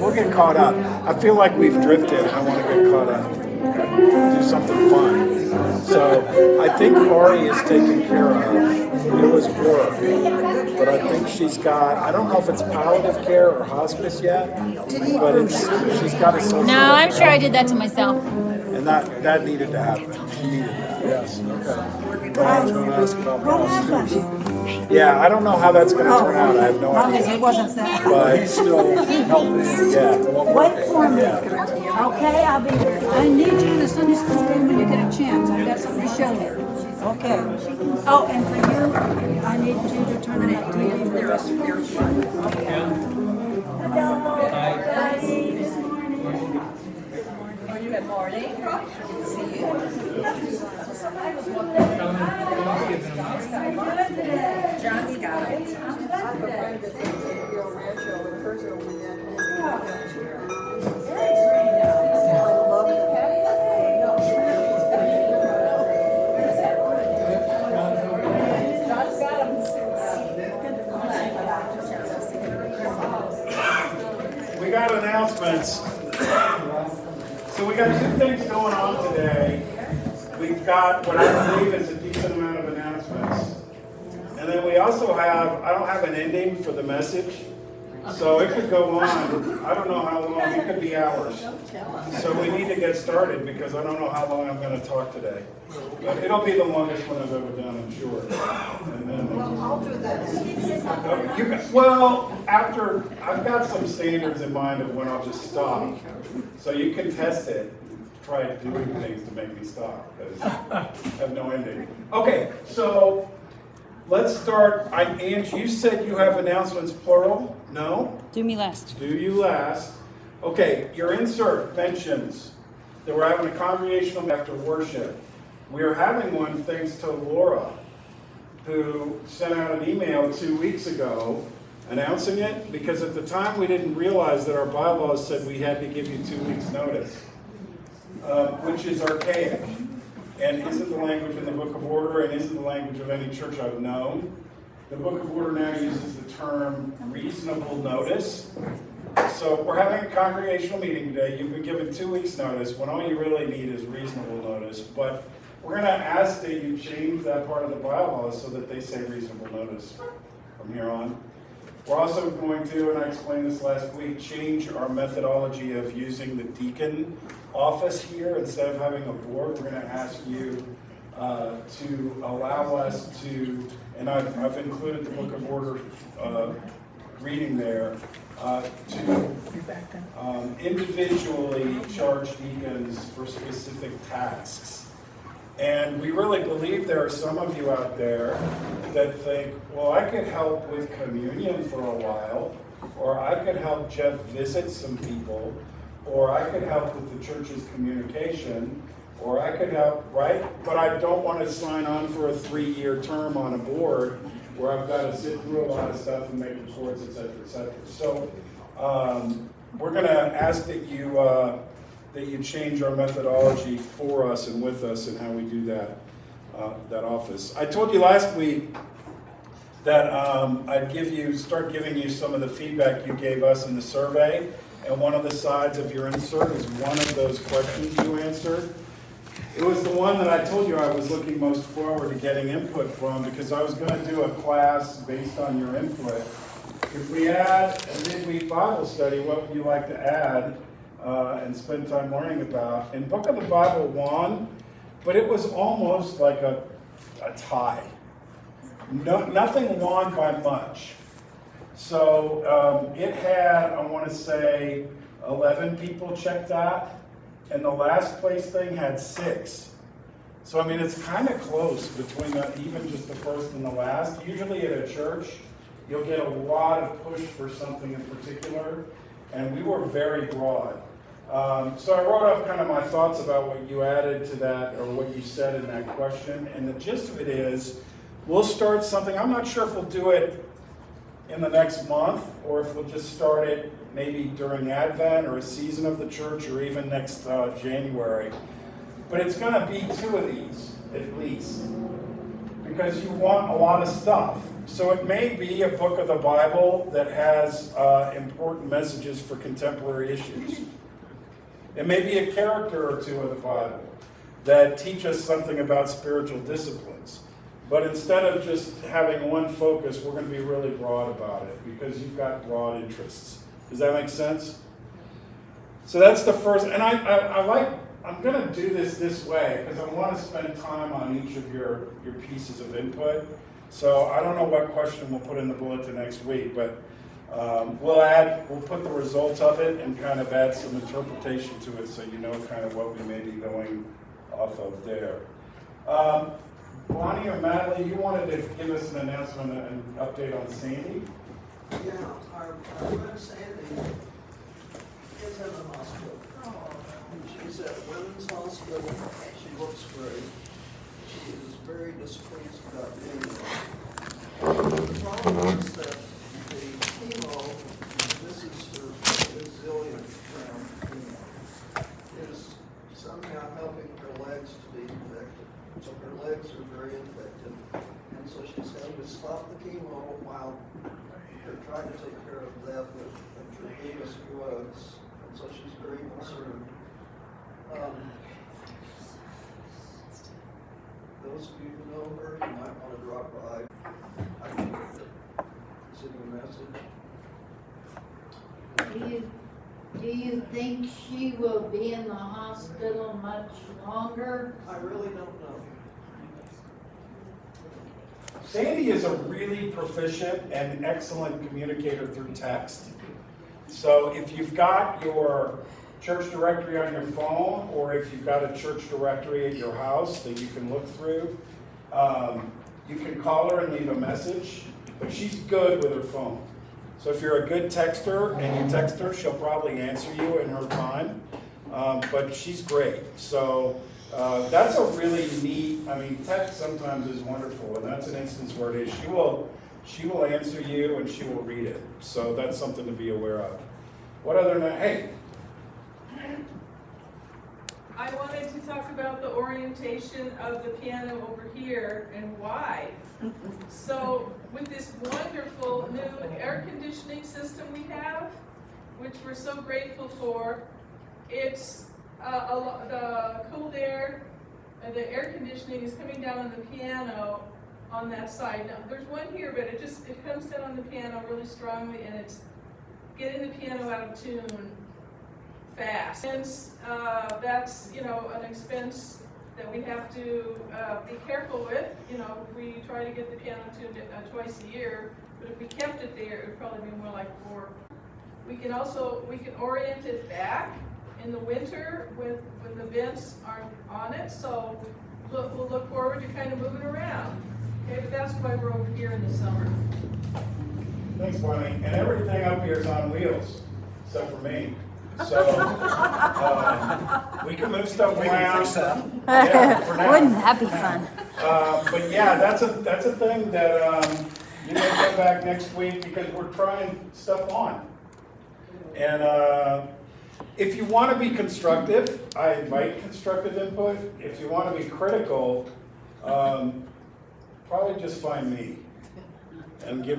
we'll get caught up. I feel like we've drifted. I want to get caught up. Okay. Do something fun. So I think Ari is taken care of. It was work, but I think she's got. I don't know if it's palliative care or hospice yet, but she's got a social. No, I'm sure I did that to myself. And that needed to happen. She needed that. Yes. Okay. Brian's going to ask about What prostitutes. happened? Yeah, I don't know how that's going to turn out. I have no Long as idea. it wasn't that. But he's still helping. Yeah. Wait for me. Yeah. Okay, I'll be there. I need you in the Sunday school room when you get a chance. I've got something to show you. Okay. Oh, and for you, I need you to turn on that TV for the rest of your Good morning. See you. John's got it. We got announcements. So we got two things going on today. We've got what I believe is a decent amount of announcements. And then we also have, I don't have an ending for the message. So it could go on, I don't know how long, it could be hours. So we need to get started because I don't know how long I'm going to talk today. But it'll be the longest one I've ever done, I'm sure. And then, I'll do that. well, after, I've got some standards in mind of when I'll just stop. So you can test it, try doing things to make me stop, because I have no ending. Okay, so let's start. Ange, you said you have announcements plural? No? Do me last. Do you last? Okay, your insert mentions that we're having a congregational after worship. We are having one thanks to Laura, who sent out an email 2 weeks ago announcing it, because at the time we didn't realize that our bylaws said we had to give you 2 weeks notice, which is archaic and isn't the language in the Book of Order and isn't the language of any church I've known. The Book of Order now uses the term reasonable notice. So we're having a congregational meeting today. You've been given 2 weeks notice when all you really need is reasonable notice. But we're going to ask that you change that part of the bylaws so that they say reasonable notice from here on. We're also going to, and I explained this last week, change our methodology of using the deacon office here. Instead of having a board, we're going to ask you to allow us to, and I've included the Book of Order reading there, to individually charge deacons for specific tasks. And we really believe there are some of you out there that think, well, I could help with communion for a while, or I could help Jeff visit some people, or I could help with the church's communication, or I could help, right? But I don't want to sign on for a 3-year term on a board where I've got to sit through a lot of stuff and make reports, et cetera, et cetera. So we're going to ask that you change our methodology for us and with us and how we do that office. I told you last week that I'd start giving you some of the feedback you gave us in the survey, and one of the sides of your insert is one of those questions you answered. It was the one that I told you I was looking most forward to getting input from, because I was going to do a class based on your input. If we add a midweek Bible study, what would you like to add and spend time learning about? In Book of the Bible won, but it was almost like a tie. Nothing won by much. So it had, I want to say, 11 people checked that, and the last place thing had 6. So I mean, it's kind of close between even just the first and the last. Usually at a church, you'll get a lot of push for something in particular, and we were very broad. So I wrote up kind of my thoughts about what you added to that, or what you said in that question, and the gist of it is, we'll start something. I'm not sure if we'll do it in the next month, or if we'll just start it maybe during Advent or a season of the church, or even next January. But it's going to be 2 of these, at least, because you want a lot of stuff. So it may be a book of the Bible that has important messages for contemporary issues. It may be a character or two of the Bible that teach us something about spiritual disciplines. But instead of just having one focus, we're going to be really broad about it because you've got broad interests. Does that make sense? So that's the first, and I'm going to do this way because I want to spend time on each of your pieces of input. So I don't know what question we'll put in the bulletin next week, but we'll put the results of it and kind of add some interpretation to it so you know kind of what we may be going off of there. Bonnie or Madeline, you wanted to give us an announcement, an update on Sandy? Yeah, our friend Sandy is in the hospital. She's at Women's Hospital. She looks great. She is very displeased about being there. The problem is that the chemo, this is her resilient chemo, is somehow helping her legs to be infected. So her legs are very infected. And so she's having to stop the chemo while they're trying to take care of that with intravenous drugs. And so she's very concerned. Those of you who know her, you might want to drop by. I can send you a message. Do you think she will be in the hospital much longer? I really don't know. Sandy is a really proficient and excellent communicator through text. So if you've got your church directory on your phone, or if you've got a church directory at your house that you can look through, you can call her and leave a message, but she's good with her phone. So if you're a good texter and you text her, she'll probably answer you in her time, but she's great. So that's a really neat, text sometimes is wonderful, and that's an instance where it is. She will answer you and she will read it. So that's something to be aware of. What other, hey, I wanted to talk about the orientation of the piano over here and why. So with this wonderful new air conditioning system we have, which we're so grateful for, it's the cooled air, the air conditioning is coming down on the piano on that side. Now there's one here, but it comes down on the piano really strongly, and it's getting the piano out of tune fast. And that's, an expense that we have to be careful with. We try to get the piano tuned twice a year, but if we kept it there, it would probably be more like 4. We can orient it back in the winter when the vents aren't on it, so we'll look forward to kind of moving around. Okay, but that's why we're over here in the summer. thanks, Bonnie. And everything up here is on wheels, except for me. So we can move stuff around. Yeah, for now. Wouldn't that be fun? But yeah, that's a thing that you may come back next week because we're trying stuff on. And if you want to be constructive, I invite constructive input. If you want to be critical, probably just find me and give me